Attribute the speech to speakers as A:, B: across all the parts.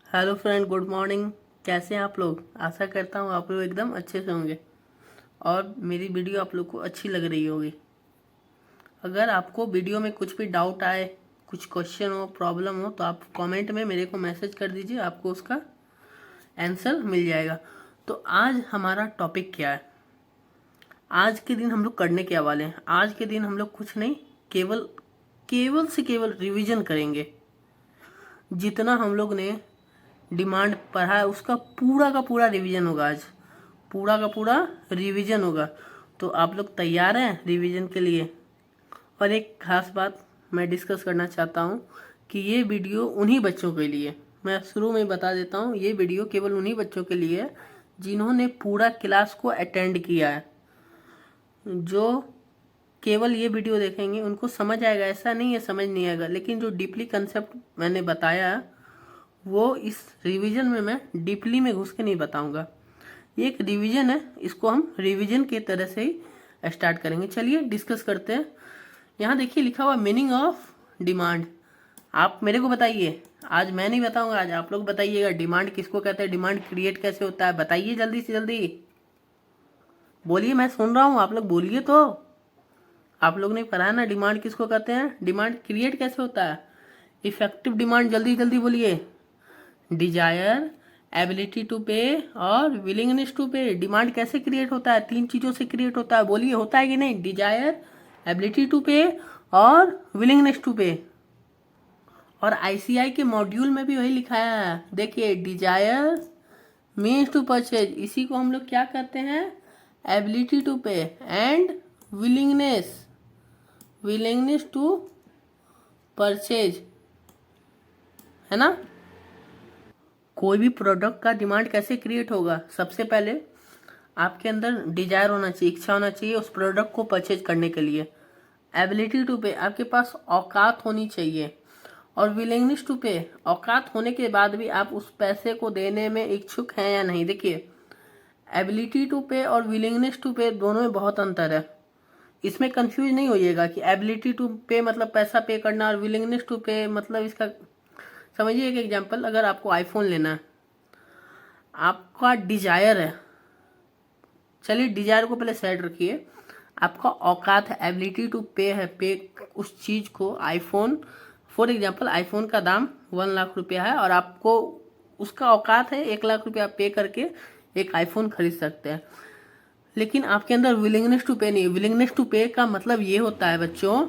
A: Hello friend, good morning. कैसे हैं आप लोग? आशा करता हूँ आप लोग एकदम अच्छे से होंगे और मेरी वीडियो आप लोग को अच्छी लग रही होगी। अगर आपको वीडियो में कुछ भी डाउट आए, कुछ क्वेश्चन हो, प्रॉब्लम हो, तो आप कमेंट में मेरे को मैसेज कर दीजिए, आपको उसका आंसर मिल जाएगा। तो आज हमारा टॉपिक क्या है? आज के दिन हम लोग करने क्या वाले हैं? आज के दिन हम लोग कुछ नहीं, केवल केवल से केवल रिवीजन करेंगे। जितना हम लोग ने डिमांड पढ़ा है उसका पूरा का पूरा रिवीजन होगा। आज पूरा का पूरा रिवीजन होगा। तो आप लोग तैयार हैं रिवीजन के लिए? और एक खास बात मैं डिस्कस करना चाहता हूँ कि ये वीडियो उन्हीं बच्चों के लिए, मैं शुरू में बता देता हूँ, ये वीडियो केवल उन्हीं बच्चों के लिए है जिन्होंने पूरा क्लास को अटेंड किया है। जो केवल ये वीडियो देखेंगे उनको समझ आएगा, ऐसा नहीं है समझ नहीं आएगा, लेकिन जो डीपली कंसेप्ट मैंने बताया है वो इस रिवीजन में मैं डीपली में घुस के नहीं बताऊंगा। ये एक रिवीजन है, इसको हम रिवीजन की तरह से ही स्टार्ट करेंगे। चलिए डिस्कस करते हैं। यहाँ देखिए लिखा हुआ मीनिंग ऑफ डिमांड। आप मेरे को बताइए, आज मैं नहीं बताऊंगा, आज आप लोग बताइएगा डिमांड किसको कहते हैं, डिमांड क्रिएट कैसे होता है, बताइए जल्दी से जल्दी बोलिए, मैं सुन रहा हूँ, आप लोग बोलिए। तो आप लोग ने पढ़ा ना डिमांड किसको कहते हैं, डिमांड क्रिएट कैसे होता है। इफेक्टिव डिमांड, जल्दी जल्दी बोलिए। डिजायर, एबिलिटी टू पे और विलिंगनेस टू पे। डिमांड कैसे क्रिएट होता है? तीन चीजों से क्रिएट होता है, बोलिए होता है कि नहीं? डिजायर, एबिलिटी टू पे और विलिंगनेस टू पे। और आईसीआई के मॉड्यूल में भी वही लिखा है, देखिए डिजायर मीन्स टू परचेज, इसी को हम लोग क्या कहते हैं, ability to pay, and willingness, willingness to purchase, है ना। कोई भी प्रोडक्ट का डिमांड कैसे क्रिएट होगा? सबसे पहले आपके अंदर डिजायर होना चाहिए, इच्छा होना चाहिए उस प्रोडक्ट को परचेज करने के लिए। एबिलिटी टू पे, आपके पास औकात होनी चाहिए। और विलिंगनेस टू पे, औकात होने के बाद भी आप उस पैसे को देने में इच्छुक हैं या नहीं। देखिए एबिलिटी टू पे और विलिंगनेस टू पे दोनों में बहुत अंतर है, इसमें कंफ्यूज नहीं होइएगा कि एबिलिटी टू पे मतलब पैसा पे करना और विलिंगनेस टू पे मतलब इसका समझिए। एक एग्जांपल, अगर आपको आईफोन लेना है, आपका डिजायर है, चलिए डिजायर को पहले साइड रखिए, आपका औकात है, एबिलिटी टू पे है, पे उस चीज को, आईफोन फॉर एग्जांपल, आईफोन का दाम 1 लाख रुपया है और आपको उसका औकात है 1 लाख रुपया पे करके एक आईफोन खरीद सकते हैं। लेकिन आपके अंदर विलिंगनेस टू पे नहीं। विलिंगनेस टू पे का मतलब ये होता है बच्चों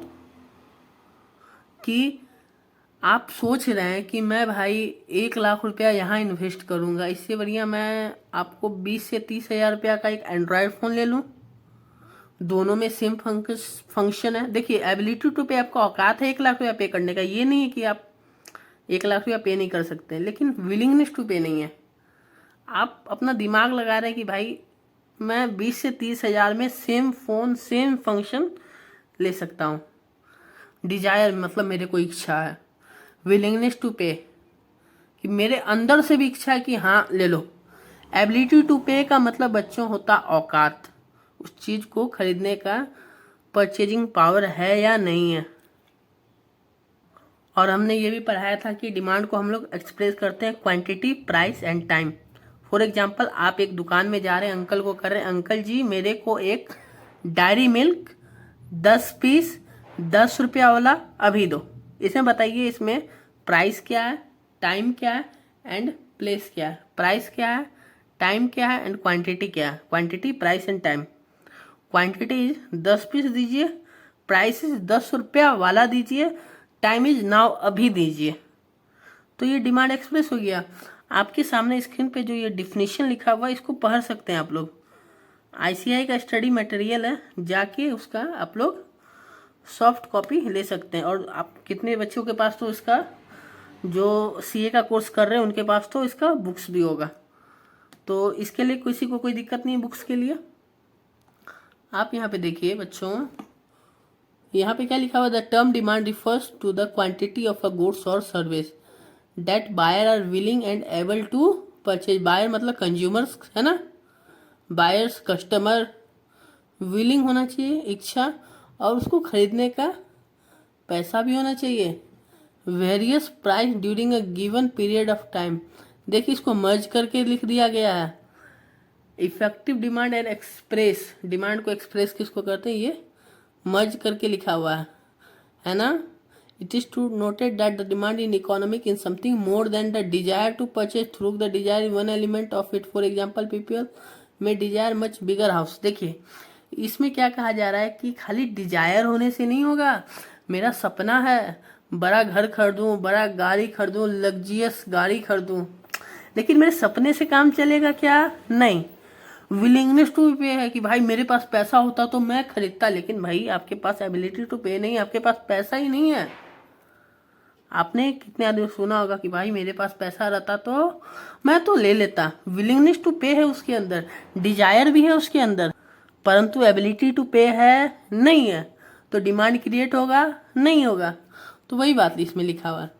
A: कि आप सोच रहे हैं कि मैं भाई 1 लाख रुपया यहाँ इन्वेस्ट करूंगा, इससे बढ़िया मैं आपको 20 से 30 हज़ार रुपया का एक एंड्रॉयड फ़ोन ले लूँ, दोनों में सेम फंक्शन है। देखिए एबिलिटी टू पे आपका औकात है 1 लाख रुपया पे करने का, ये नहीं है कि आप 1 लाख रुपया पे नहीं कर सकते, लेकिन विलिंगनेस टू पे नहीं है। आप अपना दिमाग लगा रहे हैं कि भाई मैं 20 से 30 हज़ार में सेम फ़ोन सेम फंक्शन ले सकता हूँ। डिजायर मतलब मेरे को इच्छा है। विलिंगनेस टू पे कि मेरे अंदर से भी इच्छा है कि हाँ ले लो। एबिलिटी टू पे का मतलब बच्चों होता औकात, उस चीज को खरीदने का परचेजिंग पावर है या नहीं है। और हमने ये भी पढ़ाया था कि डिमांड को हम लोग एक्सप्रेस करते हैं quantity, price and time. For example, आप एक दुकान में जा रहे हैं, अंकल को कर रहे हैं, अंकल जी मेरे को एक डायरी मिल्क 10 पीस 10 रुपया वाला अभी दो। इसमें बताइए इसमें प्राइस क्या है, टाइम क्या है एंड प्लेस क्या है। प्राइस क्या है, टाइम क्या है एंड क्वांटिटी क्या है। Quantity, price and time. Quantity is 10 piece दीजिए, प्राइस इज 10 रुपया वाला दीजिए, टाइम इज नाउ अभी दीजिए। तो ये डिमांड एक्सप्रेस हो गया। आपके सामने स्क्रीन पे जो ये डिफिनेशन लिखा हुआ है इसको पढ़ सकते हैं आप लोग। आईसीआई का स्टडी मटेरियल है, जाके उसका आप लोग सॉफ्ट कॉपी ले सकते हैं। और आप कितने बच्चों के पास तो इसका, जो सीए का कोर्स कर रहे हैं उनके पास तो इसका बुक्स भी होगा, तो इसके लिए किसी को कोई दिक्कत नहीं है बुक्स के लिए। आप यहाँ पे देखिए बच्चों, यहाँ पे क्या लिखा हुआ, the term demand refers to the quantity of a goods और service that buyer are willing and able to purchase. Buyer मतलब कंज्यूमर्स, है ना, बायर्स कस्टमर, विलिंग होना चाहिए इच्छा, और उसको खरीदने का पैसा भी होना चाहिए। Various price during a given period of time, देखिए इसको मर्ज करके लिख दिया गया है। Effective demand and express, demand को एक्सप्रेस किसको करते हैं, ये मर्ज करके लिखा हुआ है ना। It is to noted that the demand in economic in something more than the desire to purchase through the desire one element of it. For example people may desire much bigger house. देखिए इसमें क्या कहा जा रहा है कि खाली Dzire होने से नहीं होगा। मेरा सपना है बड़ा घर खरीदूं, बड़ा गाड़ी खरीदूं, लग्जियस गाड़ी खरीदूं, लेकिन मेरे सपने से काम चलेगा क्या? नहीं। विलिंगनेस टू पे है कि भाई मेरे पास पैसा होता तो मैं खरीदता, लेकिन भाई आपके पास एबिलिटी टू पे नहीं, आपके पास पैसा ही नहीं है। आपने कितने आदमी सुना होगा कि भाई मेरे पास पैसा रहता तो मैं तो ले लेता। विलिंगनेस टू पे है उसके अंदर, डिजायर भी है उसके अंदर, परंतु एबिलिटी टू पे है नहीं है, तो डिमांड क्रिएट होगा नहीं होगा। तो वही बात इसमें लिखा हुआ है।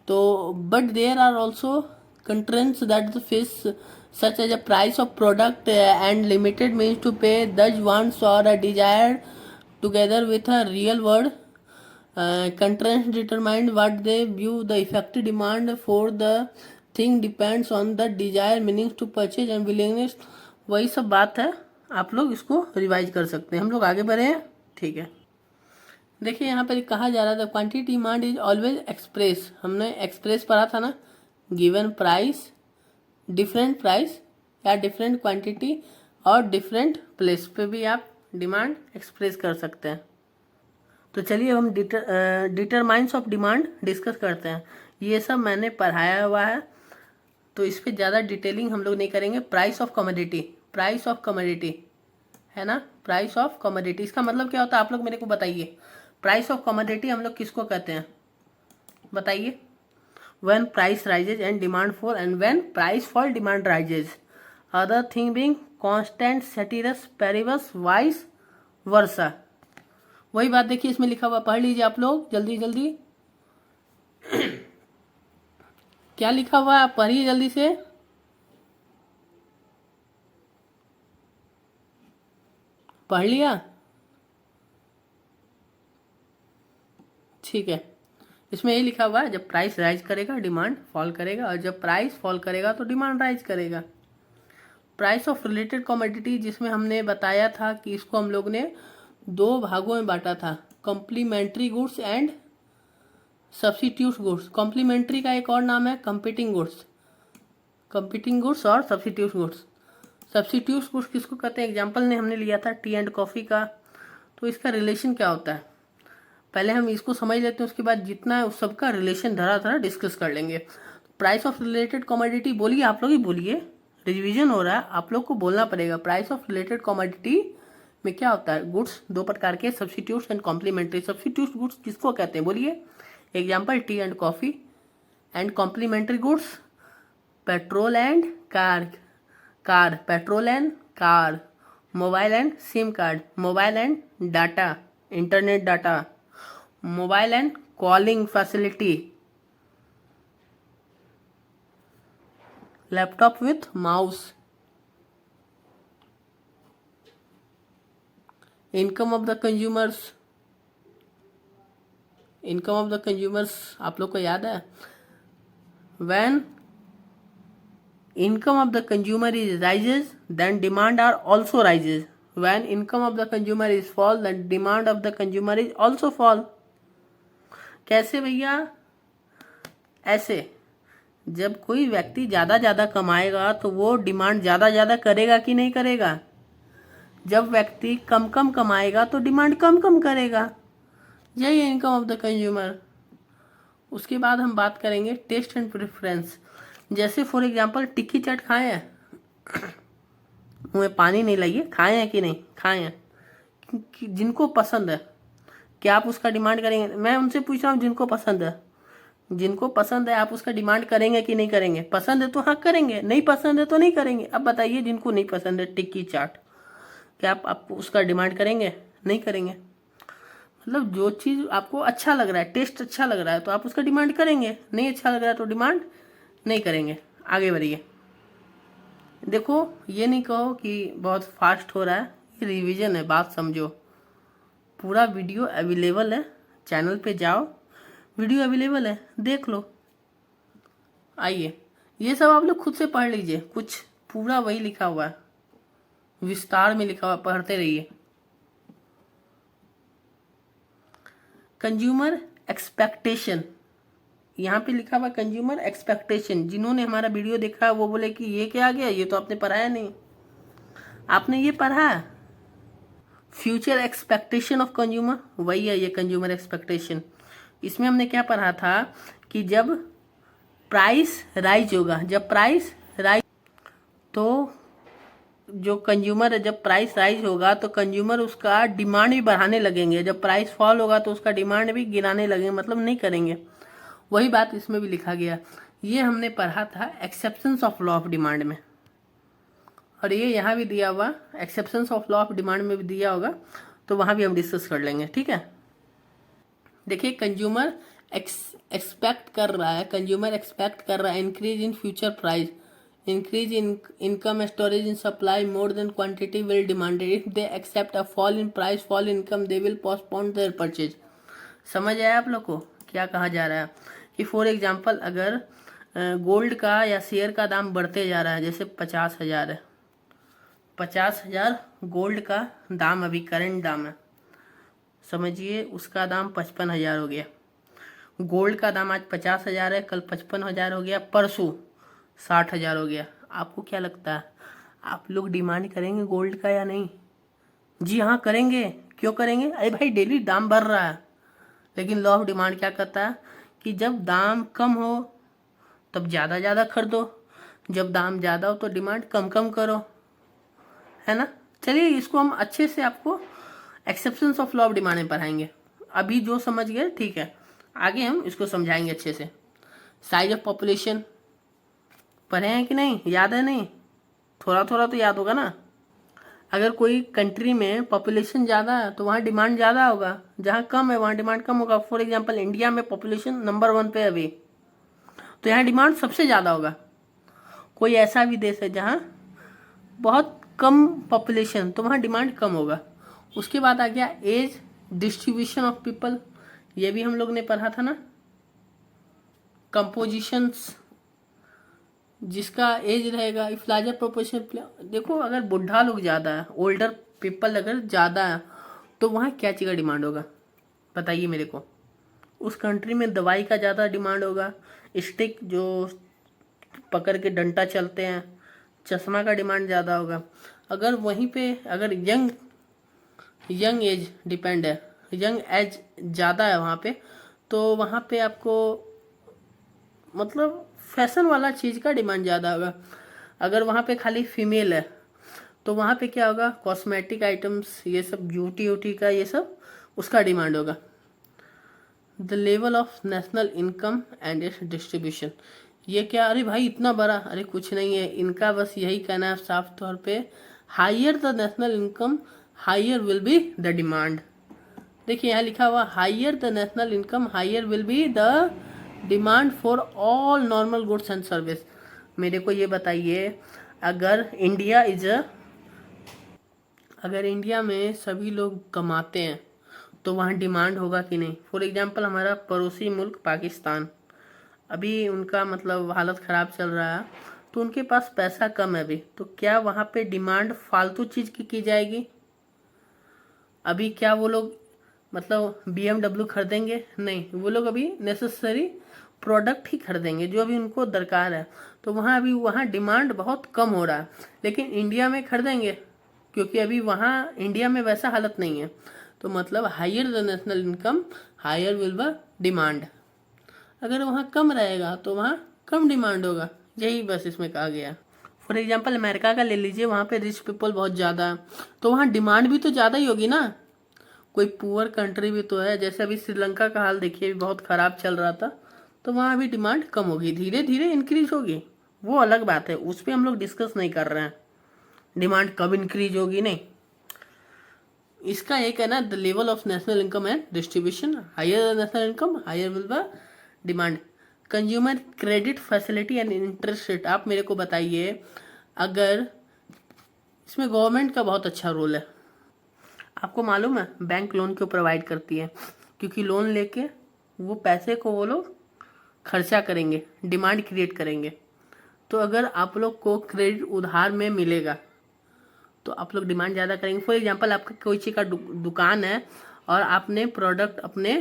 A: तो but there are also constraints that the face such as a price of product and limited means to pay, thus wants or a desire together with a real world constraints determine what they view the effective demand for the thing depends on the desire meanings to purchase and willingness। वही सब बात है, आप लोग इसको revise कर सकते हैं। हम लोग आगे बढ़े हैं, ठीक है। देखिए यहाँ पर कहा जा रहा था quantity demand is always express, हमने एक्सप्रेस पढ़ा था ना, गिवन प्राइस, डिफरेंट प्राइस या डिफरेंट क्वांटिटी और डिफरेंट प्लेस पे भी आप डिमांड एक्सप्रेस कर सकते हैं। तो चलिए हम डिटरमाइंस ऑफ डिमांड डिस्कस करते हैं। ये सब मैंने पढ़ाया हुआ है, तो इस पर ज़्यादा डिटेलिंग हम लोग नहीं करेंगे। Price of commodity, price of commodity है ना, प्राइस ऑफ कमोडिटी इसका मतलब क्या होता है आप लोग मेरे को बताइए। प्राइस ऑफ कमोडिटी हम लोग किसको कहते हैं बताइए। when price rises and demand fall and when price fall demand rises, other thing being constant ceteris paribus vice versa। वही बात देखिए इसमें लिखा हुआ, पढ़ लीजिए आप लोग जल्दी जल्दी। क्या लिखा हुआ है आप पढ़िए जल्दी से। पढ़ लिया, ठीक है। इसमें यही लिखा हुआ है जब प्राइस राइज करेगा डिमांड फॉल करेगा, और जब प्राइस फॉल करेगा तो डिमांड राइज करेगा। प्राइस ऑफ रिलेटेड कमोडिटी, जिसमें हमने बताया था कि इसको हम लोग ने दो भागों में बांटा था, complementary goods and substitute goods. Complementary का एक और नाम है कंपीटिंग गुड्स, कंपीटिंग गुड्स और सब्स्टिट्यूट गुड्स। सब्स्टिट्यूट गुड्स किसको कहते हैं, एग्जाम्पल ने हमने लिया था टी एंड कॉफ़ी का। तो इसका रिलेशन क्या होता है पहले हम इसको समझ लेते हैं, उसके बाद जितना है उस सबका रिलेशन धरा धरा डिस्कस कर लेंगे। प्राइस ऑफ रिलेटेड कमोडिटी बोलिए, आप लोग ही बोलिए, रिवीजन हो रहा है, आप लोग को बोलना पड़ेगा। प्राइस ऑफ रिलेटेड कमोडिटी में क्या होता है, गुड्स दो प्रकार के, substitutes and complementary. Substitute goods किसको कहते हैं बोलिए, example tea and coffee. And complementary goods petrol and car, petrol and car, mobile and SIM card, mobile and data, internet data, mobile and calling facility, laptop with mouse. Income of the consumers, income of the consumers आप लोग को याद है, when income of the consumer is rises then demand are also rises, when income of the consumer is fall then demand of the consumer is also fall. कैसे भैया, ऐसे जब कोई व्यक्ति ज़्यादा कमाएगा तो वो डिमांड ज़्यादा करेगा कि नहीं करेगा, जब व्यक्ति कम कमाएगा तो डिमांड कम करेगा। यही है इनकम ऑफ द कंज्यूमर। उसके बाद हम बात करेंगे टेस्ट एंड प्रेफरेंस। जैसे फॉर एग्जांपल टिक्की चाट खाए हैं, मुँह में पानी नहीं लाइए, खाए हैं कि नहीं खाए हैं, जिनको पसंद है क्या आप उसका डिमांड करेंगे? मैं उनसे पूछ रहा हूँ जिनको पसंद है, जिनको पसंद है आप उसका डिमांड करेंगे कि नहीं करेंगे? पसंद है तो हाँ करेंगे, नहीं पसंद है तो नहीं करेंगे। अब बताइए जिनको नहीं पसंद है टिक्की चाट, क्या आप उसका डिमांड करेंगे? नहीं करेंगे। मतलब जो चीज़ आपको अच्छा लग रहा है, टेस्ट अच्छा लग रहा है तो आप उसका डिमांड करेंगे, नहीं अच्छा लग रहा है तो डिमांड नहीं करेंगे। आगे बढ़िए। देखो ये नहीं कहो कि बहुत फास्ट हो रहा है, ये रिवीजन है, बात समझो। पूरा वीडियो अवेलेबल है, चैनल पे जाओ, वीडियो अवेलेबल है, देख लो। आइए ये सब आप लोग खुद से पढ़ लीजिए, कुछ पूरा वही लिखा हुआ है, विस्तार में लिखा हुआ, पढ़ते रहिए। कंज्यूमर एक्सपेक्टेशन, यहाँ पे लिखा हुआ कंज्यूमर एक्सपेक्टेशन। जिन्होंने हमारा वीडियो देखा वो बोले कि ये क्या आ गया, ये तो आपने पढ़ाया नहीं। आपने ये पढ़ा फ्यूचर एक्सपेक्टेशन ऑफ कंज्यूमर, वही है ये कंज्यूमर एक्सपेक्टेशन। इसमें हमने क्या पढ़ा था कि जब प्राइस राइज होगा, जब प्राइस राइज, तो जो कंज्यूमर है, जब प्राइस राइज होगा तो कंज्यूमर उसका डिमांड भी बढ़ाने लगेंगे, जब प्राइस फॉल होगा तो उसका डिमांड भी गिराने लगेंगे, मतलब नहीं करेंगे। वही बात इसमें भी लिखा गया। ये हमने पढ़ा था exceptions of law of demand में, और ये यहाँ भी दिया हुआ exceptions of law of demand में भी दिया होगा, तो वहाँ भी हम डिस्कस कर लेंगे, ठीक है। देखिए कंज्यूमर एक्सपेक्ट कर रहा है, कंज्यूमर एक्सपेक्ट कर रहा है increase in future price, increase in income, storage in supply more than quantity will demanded. If they accept a fall in price, fall in income, they will postpone their purchase. समझ आया आप लोग को क्या कहा जा रहा है कि फॉर एग्जांपल अगर गोल्ड का या शेयर का दाम बढ़ते जा रहा है, जैसे 50,000 है, 50,000 गोल्ड का दाम अभी करंट दाम है, समझिए उसका दाम 55,000 हो गया। गोल्ड का दाम आज 50,000 है, कल 55,000 हो गया, परसों 60,000 हो गया। आपको क्या लगता है आप लोग डिमांड करेंगे गोल्ड का या नहीं? जी हाँ करेंगे। क्यों करेंगे? अरे भाई डेली दाम बढ़ रहा है। लेकिन लॉ ऑफ डिमांड क्या कहता है कि जब दाम कम हो तब ज़्यादा ज़्यादा खरीदो, जब दाम ज़्यादा हो तो डिमांड कम कम करो, है ना। चलिए इसको हम अच्छे से आपको exceptions of law of demand में पढ़ाएंगे। अभी जो समझ गए ठीक है, आगे हम इसको समझाएंगे अच्छे से। साइज ऑफ पॉपुलेशन पढ़े हैं कि नहीं, याद है? नहीं, थोड़ा थोड़ा तो याद होगा ना। अगर कोई कंट्री में पॉपुलेशन ज़्यादा है तो वहाँ डिमांड ज़्यादा होगा, जहाँ कम है वहाँ डिमांड कम होगा। फॉर एग्जांपल इंडिया में पॉपुलेशन नंबर 1 पे अभी, तो यहाँ डिमांड सबसे ज़्यादा होगा। कोई ऐसा भी देश है जहाँ बहुत कम पॉपुलेशन, तो वहाँ डिमांड कम होगा। उसके बाद आ गया एज डिस्ट्रीब्यूशन ऑफ पीपल, ये भी हम लोग ने पढ़ा था ना। कंपोजिशंस, जिसका एज रहेगा इफ लार्जर प्रोपोर्शन, देखो अगर बुढ़ा लोग ज़्यादा है, ओल्डर पीपल अगर ज़्यादा है तो वहाँ क्या चीज़ का डिमांड होगा बताइए मेरे को। उस कंट्री में दवाई का ज़्यादा डिमांड होगा, स्टिक जो पकड़ के डंडा चलते हैं, चश्मा का डिमांड ज़्यादा होगा। अगर वहीं पे अगर यंग एज डिपेंड है, यंग एज ज़्यादा है वहाँ पे, तो वहाँ पे आपको मतलब फैशन वाला चीज़ का डिमांड ज़्यादा होगा। अगर वहाँ पे खाली फीमेल है तो वहाँ पे क्या होगा, कॉस्मेटिक आइटम्स, ये सब ब्यूटी व्यूटी का ये सब उसका डिमांड होगा। The level of national income and it's distribution, ये क्या? अरे भाई इतना बड़ा, अरे कुछ नहीं है, इनका बस यही कहना है साफ तौर पे, higher the national income higher will be the demand. देखिए यहाँ लिखा हुआ higher the national income higher will be the demand for all normal goods and service. मेरे को ये बताइए, अगर इंडिया में सभी लोग कमाते हैं तो वहाँ डिमांड होगा कि नहीं? फॉर एग्जांपल हमारा पड़ोसी मुल्क पाकिस्तान, अभी उनका मतलब हालत ख़राब चल रहा है, तो उनके पास पैसा कम है अभी, तो क्या वहाँ पे डिमांड फालतू चीज़ की जाएगी? अभी क्या वो लोग मतलब BMW खरीदेंगे? नहीं, वो लोग अभी नेसेसरी प्रोडक्ट ही खरीदेंगे जो अभी उनको दरकार है। तो वहाँ डिमांड बहुत कम हो रहा है, लेकिन इंडिया में खरीदेंगे क्योंकि अभी वहाँ इंडिया में वैसा हालत नहीं है। तो मतलब higher the national income higher will be demand. अगर वहाँ कम रहेगा तो वहाँ कम डिमांड होगा, यही बस इसमें कहा गया। फॉर एग्जांपल अमेरिका का ले लीजिए, वहाँ पे रिच पीपल बहुत ज़्यादा है तो वहाँ डिमांड भी तो ज़्यादा ही होगी ना। कोई पुअर कंट्री भी तो है, जैसे अभी श्रीलंका का हाल देखिए, बहुत ख़राब चल रहा था, तो वहाँ अभी डिमांड कम होगी, धीरे धीरे इंक्रीज होगी, वो अलग बात है, उस पर हम लोग डिस्कस नहीं कर रहे हैं डिमांड कब इंक्रीज होगी, नहीं। इसका एक है ना, the level of national income and distribution, higher the national income higher will be demand. Consumer credit facility and interest rate, आप मेरे को बताइए, अगर इसमें गवर्नमेंट का बहुत अच्छा रोल है। आपको मालूम है बैंक लोन क्यों प्रोवाइड करती है? क्योंकि लोन लेके वो पैसे को वो लोग खर्चा करेंगे, डिमांड क्रिएट करेंगे। तो अगर आप लोग को क्रेडिट उधार में मिलेगा तो आप लोग डिमांड ज़्यादा करेंगे। फॉर एग्जांपल आपका कोई चीज़ का दुकान है और आपने प्रोडक्ट अपने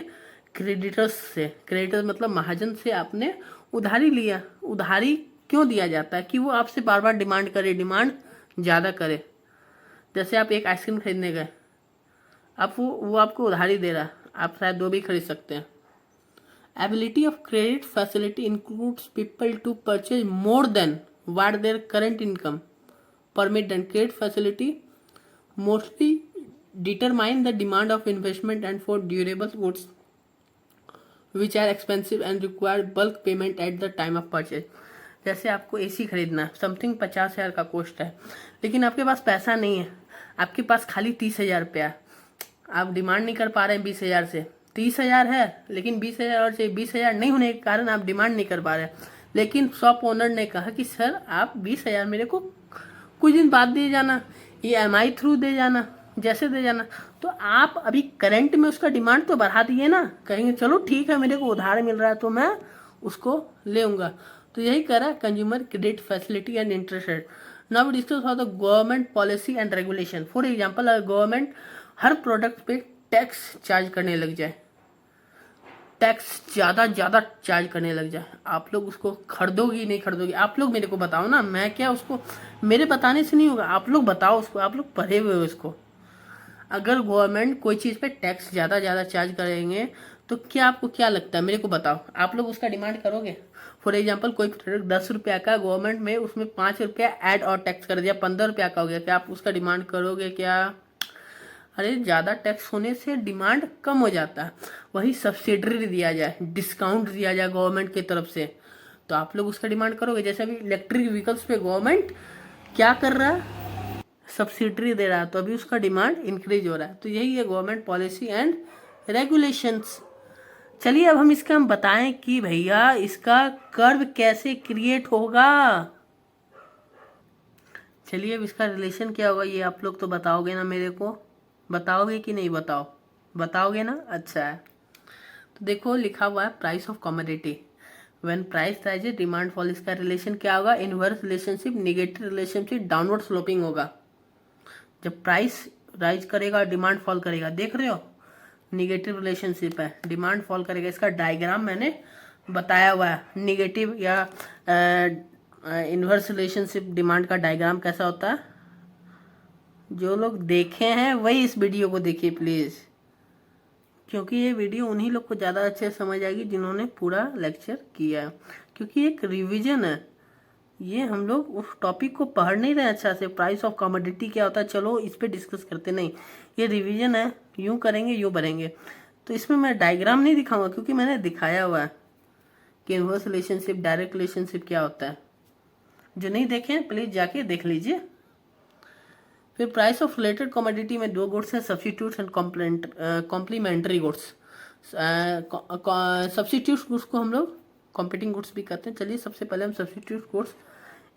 A: क्रेडिटर्स से, क्रेडिटर मतलब महाजन से आपने उधारी लिया। उधारी क्यों दिया जाता है? कि वो आपसे बार बार डिमांड करे, डिमांड ज़्यादा करे। जैसे आप एक आइसक्रीम खरीदने गए, आप वो आपको उधारी दे रहा है, आप शायद 2 भी खरीद सकते हैं। Ability of credit facility includes people to purchase more than what their current income permit, and credit facility mostly determine the demand of investment and for durable goods which are expensive and require bulk payment at the time of purchase। जैसे आपको AC खरीदना है, something 50,000 का cost है, लेकिन आपके पास पैसा नहीं है, आपके पास खाली 30,000 रुपया। आप डिमांड नहीं कर पा रहे हैं 20,000 से। 30,000 है लेकिन 20,000 से 20,000 नहीं होने के कारण आप डिमांड नहीं कर पा रहे। लेकिन शॉप ओनर ने कहा कि सर आप 20,000 मेरे को कुछ दिन बाद दे जाना, EMI थ्रू दे जाना, जैसे दे जाना। तो आप अभी करंट में उसका डिमांड तो बढ़ा दिए ना, कहेंगे चलो ठीक है मेरे को उधार मिल रहा है तो मैं उसको लेऊंगा। तो यही करा consumer credit facility and interest rate. Now we discuss how the government policy and regulation. For example अगर गवर्नमेंट हर प्रोडक्ट पे टैक्स चार्ज करने लग जाए, टैक्स ज़्यादा चार्ज करने लग जाए, आप लोग उसको खरीदोगे नहीं खरीदोगे? आप लोग मेरे को बताओ ना, मैं क्या उसको, मेरे बताने से नहीं होगा, आप लोग बताओ उसको, आप लोग पढ़े हुए हो इसको। अगर गवर्नमेंट कोई चीज़ पे टैक्स ज़्यादा चार्ज करेंगे तो क्या आपको क्या लगता है, मेरे को बताओ, आप लोग उसका डिमांड करोगे? फॉर एग्जाम्पल कोई प्रोडक्ट 10 रुपया का, गवर्नमेंट में उसमें 5 रुपया ऐड और टैक्स कर दिया, 15 रुपया का हो गया, क्या आप उसका डिमांड करोगे क्या? अरे ज़्यादा टैक्स होने से डिमांड कम हो जाता है। वही सब्सिडरी दिया जाए, डिस्काउंट दिया जाए गवर्नमेंट की तरफ से, तो आप लोग उसका डिमांड करोगे। जैसे अभी इलेक्ट्रिक व्हीकल्स पे गवर्नमेंट क्या कर रहा है, सब्सिडरी दे रहा है, तो अभी उसका डिमांड इंक्रीज हो रहा है। तो यही है गवर्नमेंट पॉलिसी एंड रेगुलेशंस। चलिए अब हम बताएं कि भैया इसका कर्व कैसे क्रिएट होगा। चलिए अब इसका रिलेशन क्या होगा ये आप लोग तो बताओगे ना मेरे को, बताओगे कि नहीं? बताओगे ना? अच्छा है। तो देखो लिखा हुआ है price of commodity, when price rises demand fall. इसका रिलेशन क्या होगा? Inverse relationship, negative relationship, downward sloping होगा। जब प्राइस राइज करेगा डिमांड फॉल करेगा, देख रहे हो निगेटिव रिलेशनशिप है, डिमांड फॉल करेगा। इसका डायग्राम मैंने बताया हुआ है, निगेटिव या इनवर्स रिलेशनशिप डिमांड का डायग्राम कैसा होता है। जो लोग देखे हैं वही इस वीडियो को देखिए प्लीज़, क्योंकि ये वीडियो उन्हीं लोग को ज़्यादा अच्छे समझ आएगी जिन्होंने पूरा लेक्चर किया है, क्योंकि एक रिवीजन है ये। हम लोग उस टॉपिक को पढ़ नहीं रहे अच्छा से, प्राइस ऑफ कमोडिटी क्या होता है चलो इस पर डिस्कस करते नहीं, ये रिवीजन है, यूँ करेंगे यूँ भरेंगे। तो इसमें मैं डायग्राम नहीं दिखाऊंगा क्योंकि मैंने दिखाया हुआ है कि इनवर्स रिलेशनशिप, डायरेक्ट रिलेशनशिप क्या होता है। जो नहीं देखे प्लीज़ जाके देख लीजिए। फिर प्राइस ऑफ रिलेटेड कमोडिटी में 2 गुड्स हैं, substitutes and complementary goods. Substitute goods को हम लोग कॉम्पिटिंग गुड्स भी कहते हैं। चलिए सबसे पहले हम सब्सिट्यूट गुड्स,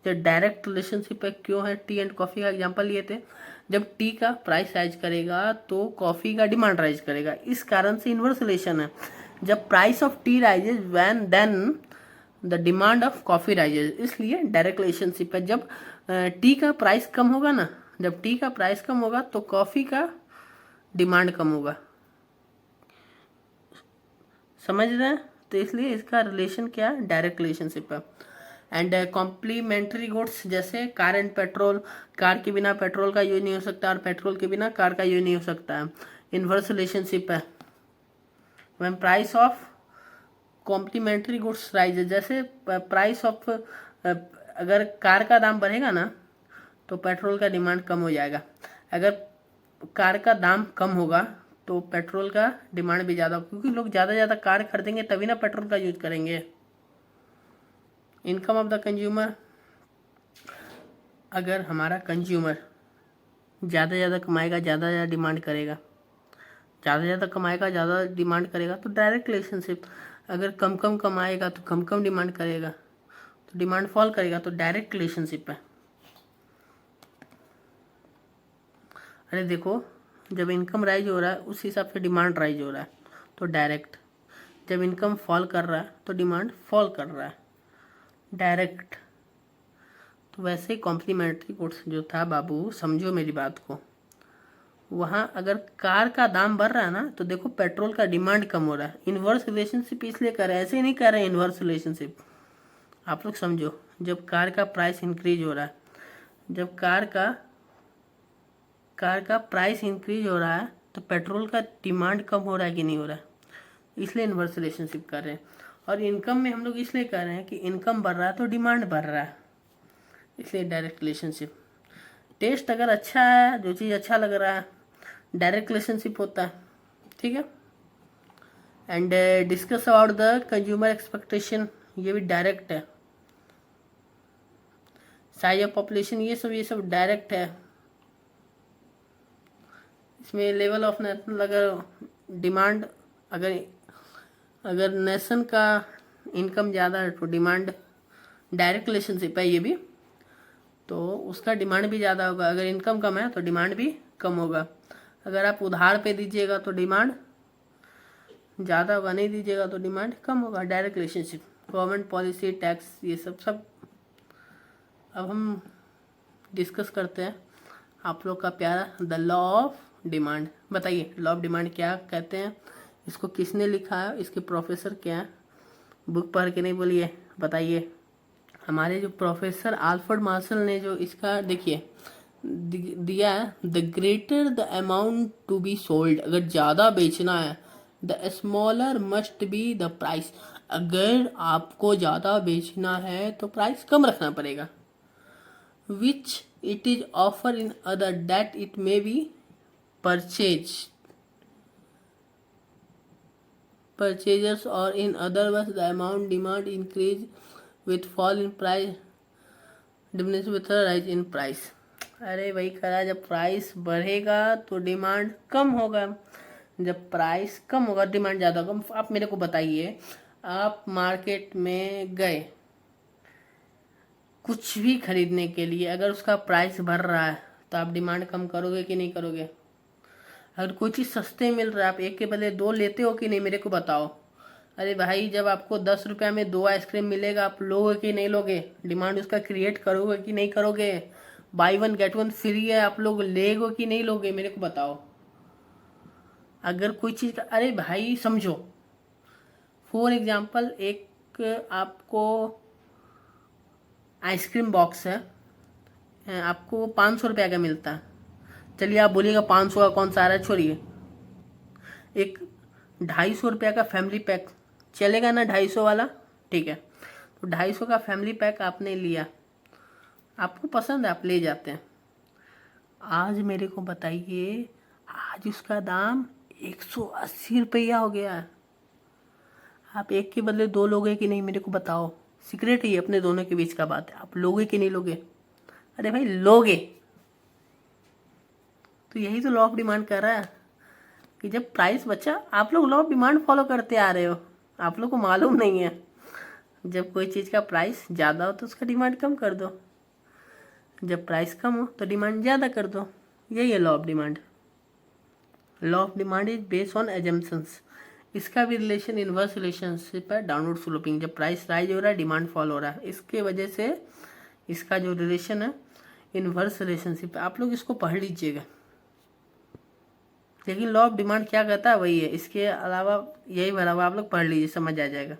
A: जो डायरेक्ट रिलेशनशिप है क्यों है, टी एंड कॉफ़ी का एग्जांपल लिए थे। जब टी का प्राइस राइज करेगा तो कॉफ़ी का डिमांड राइज करेगा, इस कारण से इनवर्स रिलेशन है। जब price of tea rises when then the demand of coffee rises, इसलिए डायरेक्ट रिलेशनशिप है। जब टी का प्राइस कम होगा ना, जब टी का प्राइस कम होगा तो कॉफ़ी का डिमांड कम होगा, समझ रहे हैं? तो इसलिए इसका रिलेशन क्या है, डायरेक्ट रिलेशनशिप है। एंड कॉम्प्लीमेंट्री गुड्स, जैसे कार एंड पेट्रोल, कार के बिना पेट्रोल का यूज नहीं हो सकता और पेट्रोल के बिना कार का यूज नहीं हो सकता है, इनवर्स रिलेशनशिप है। When price of complementary goods rises, जैसे प्राइस ऑफ, अगर कार का दाम बढ़ेगा ना तो पेट्रोल का डिमांड कम हो जाएगा, अगर कार का दाम कम होगा तो पेट्रोल का डिमांड भी ज़्यादा, क्योंकि लोग ज़्यादा कार खरीदेंगे तभी ना पेट्रोल का यूज करेंगे। इनकम ऑफ द कंज्यूमर, अगर हमारा कंज्यूमर ज़्यादा कमाएगा ज़्यादा डिमांड करेगा, ज़्यादा कमाएगा ज़्यादा डिमांड करेगा, तो डायरेक्ट रिलेशनशिप। अगर कम कमाएगा तो कम डिमांड करेगा, तो डिमांड फॉल करेगा, तो डायरेक्ट रिलेशनशिप है। अरे देखो जब इनकम राइज हो रहा है उस हिसाब से डिमांड राइज हो रहा है, तो डायरेक्ट। जब इनकम फॉल कर रहा है तो डिमांड फॉल कर रहा है, डायरेक्ट। तो वैसे कॉम्प्लीमेंट्री गुड्स जो था बाबू, समझो मेरी बात को, वहाँ अगर कार का दाम बढ़ रहा है ना, तो देखो पेट्रोल का डिमांड कम हो रहा है। इन्वर्स रिलेशनशिप इसलिए कर रहे हैं, ऐसे ही नहीं कर रहे हैं इन्वर्स रिलेशनशिप। आप लोग समझो, जब कार का प्राइस इंक्रीज हो रहा है, जब कार का प्राइस इंक्रीज हो रहा है, तो पेट्रोल का डिमांड कम हो रहा है कि नहीं हो रहा है, इसलिए इन्वर्स रिलेशनशिप कर रहे हैं। और इनकम में हम लोग इसलिए कर रहे हैं कि इनकम बढ़ रहा है तो डिमांड बढ़ रहा है, इसलिए डायरेक्ट रिलेशनशिप। टेस्ट अगर अच्छा है, जो चीज़ अच्छा लग रहा है, डायरेक्ट रिलेशनशिप होता है, ठीक है। And discuss about the consumer expectation, ये भी डायरेक्ट है। साइज ऑफ पॉपुलेशन, ये सब डायरेक्ट है। इसमें लेवल ऑफ नेशनल, अगर डिमांड, अगर नेशन का इनकम ज़्यादा है तो डिमांड, डायरेक्ट रिलेशनशिप है ये भी, तो उसका डिमांड भी ज़्यादा होगा। अगर इनकम कम है तो डिमांड भी कम होगा। अगर आप उधार पे दीजिएगा तो डिमांड ज़्यादा होगा, नहीं दीजिएगा तो डिमांड कम होगा। Direct relationship, government policy, tax, ये सब। अब हम डिस्कस करते हैं आप लोग का प्यारा द लॉ ऑफ डिमांड। बताइए लॉ ऑफ डिमांड क्या कहते हैं, इसको किसने लिखा है, इसके प्रोफेसर क्या है? बुक पढ़ के नहीं बोलिए, बताइए। हमारे जो प्रोफेसर आल्फ्रेड मार्शल ने जो इसका देखिए दिया है, the greater the amount to be sold, अगर ज़्यादा बेचना है, the smaller must be the price, अगर आपको ज़्यादा बेचना है तो प्राइस कम रखना पड़ेगा। Which it is offer in other that it may be purchasers or in other words the amount demand increase with fall in price diminish with a rise in price। अरे भाई करा, जब प्राइस बढ़ेगा तो demand कम होगा, जब price कम होगा demand ज़्यादा होगा। आप मेरे को बताइए, आप मार्केट में गए कुछ भी खरीदने के लिए, अगर उसका प्राइस बढ़ रहा है तो आप डिमांड कम करोगे कि नहीं करोगे? अगर कोई चीज़ सस्ते मिल रहा है, आप एक के बदले दो लेते हो कि नहीं, मेरे को बताओ। अरे भाई जब आपको 10 रुपया में 2 आइसक्रीम मिलेगा, आप लोगे कि नहीं लोगे? डिमांड उसका क्रिएट करोगे कि नहीं करोगे? By one get one free है, आप लोग लेगो कि नहीं लोगे, मेरे को बताओ। अगर कोई चीज़ का, अरे भाई समझो, फॉर एग्जाम्पल एक आपको आइसक्रीम बॉक्स है, आपको 500 रुपया का मिलता है। चलिए आप बोलिएगा 500 का कौन सा आ रहा है, छोड़िए। एक 250 रुपया का फैमिली पैक चलेगा ना, 250 वाला, ठीक है। तो 250 का फैमिली पैक आपने लिया, आपको पसंद है, आप ले जाते हैं। आज मेरे को बताइए, आज उसका दाम 180 रुपया हो गया है। आप एक के बदले दो लोगे कि नहीं, मेरे को बताओ। सीक्रेट ही अपने दोनों के बीच का बात है, आप लोगे कि नहीं लोगे? अरे भाई लोगे। तो यही तो लॉ ऑफ डिमांड कर रहा है कि जब प्राइस बचा, आप लोग लॉ ऑफ डिमांड फॉलो करते आ रहे हो, आप लोग को मालूम नहीं है। जब कोई चीज़ का प्राइस ज़्यादा हो तो उसका डिमांड कम कर दो, जब प्राइस कम हो तो डिमांड ज़्यादा कर दो। यही है law of demand. Law of demand is based on assumptions. इसका भी रिलेशन इन्वर्स रिलेशनशिप है, डाउनवर्ड स्लोपिंग। जब प्राइस राइज हो रहा है, डिमांड फॉल हो रहा है, इसके वजह से इसका जो रिलेशन है इन्वर्स रिलेशनशिप है। आप लोग इसको पढ़ लीजिएगा। लेकिन लॉ ऑफ डिमांड क्या कहता है वही है, इसके अलावा यही भरा हुआ, आप लोग पढ़ लीजिए, समझ आ जाएगा।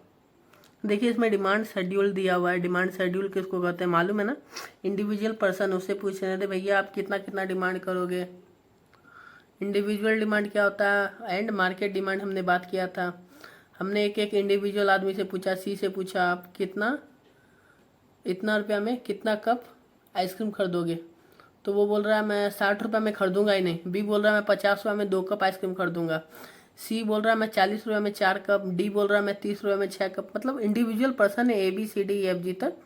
A: देखिए इसमें डिमांड शेड्यूल दिया हुआ है। डिमांड शेड्यूल किसको कहते हैं मालूम है ना? इंडिविजुअल पर्सन, उससे पूछ रहे थे भैया आप कितना कितना डिमांड करोगे। इंडिविजुअल डिमांड क्या होता है, एंड मार्केट डिमांड हमने बात किया था। हमने एक एक इंडिविजुअल आदमी से पूछा, सी से पूछा आप कितना, इतना रुपया में कितना कप आइसक्रीम खरीदोगे? तो वो बोल रहा है मैं 60 रुपये में खरीदूंगा ही नहीं। बी बोल रहा है मैं 50 रुपये में 2 कप आइसक्रीम खरीदूंगा। सी बोल रहा है मैं 40 रुपये में 4 कप। डी बोल रहा है मैं 30 रुपये में 6 कप। मतलब इंडिविजुअल पर्सन है, ABCDEFG तक,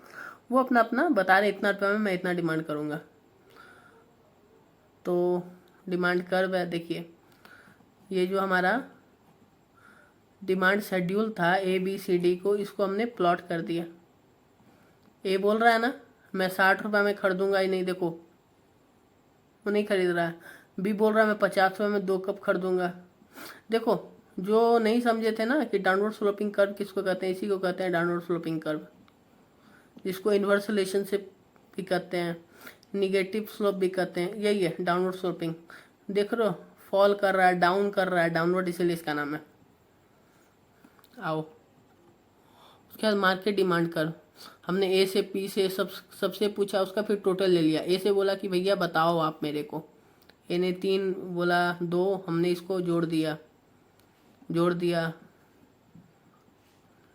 A: वो अपना अपना बता रहे इतना रुपये में मैं इतना डिमांड करूँगा। तो डिमांड कर्व है, देखिए ये जो हमारा डिमांड शेड्यूल था ABCD को, इसको हमने प्लॉट कर दिया। ए बोल रहा है ना मैं 60 रुपये में खरीदूंगा ही नहीं, देखो वो नहीं खरीद रहा है। बी बोल रहा है मैं 50 रुपये में 2 कप खरीदूंगा। देखो जो नहीं समझे थे ना कि डाउनवर्ड स्लोपिंग कर्व किसको कहते हैं, इसी को कहते हैं डाउनवर्ड स्लोपिंग कर्व, जिसको इन्वर्स रिलेशनशिप भी कहते हैं, निगेटिव स्लोप भी कहते हैं, यही है डाउनवर्ड स्लोपिंग। देख रहे हो फॉल कर रहा है, डाउन कर रहा है, डाउनवर्ड, इसीलिए इसका नाम है। आओ उसके बाद मार्केट डिमांड कर, हमने ए से पी से सबसे पूछा, उसका फिर टोटल ले लिया। ए से बोला कि भैया बताओ आप मेरे को, ए ने 3 बोला 2, हमने इसको जोड़ दिया।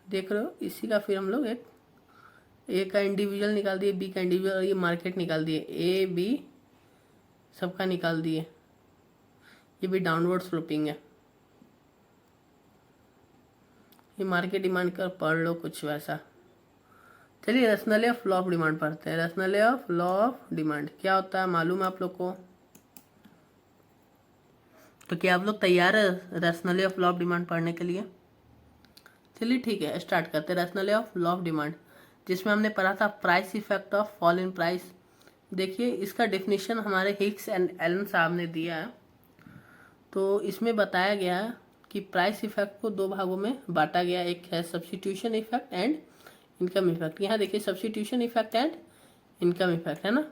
A: देख रहे हो, इसी का फिर हम लोग एक ए का इंडिविजुअल निकाल दिए, बी का इंडिविजुअल, और ये मार्केट निकाल दिए, ए बी सबका निकाल दिए। ये भी डाउनवर्ड स्लोपिंग है। ये मार्केट डिमांड कर पढ़ लो कुछ वैसा। चलिए rational of law of demand पढ़ते हैं। Rational of law of demand क्या होता है मालूम है आप लोग को? तो क्या आप लोग तैयार है rational of law of demand पढ़ने के लिए? चलिए ठीक है, स्टार्ट करते हैं rational of law of demand, जिसमें हमने पढ़ा था price effect of fall in price. देखिए इसका डेफिनेशन हमारे हिक्स एंड एलन साहब ने दिया है। तो इसमें बताया गया है कि प्राइस इफेक्ट को 2 भागों में बांटा गया, एक है substitution effect and income effect. यहाँ देखिए substitution effect and income effect है ना।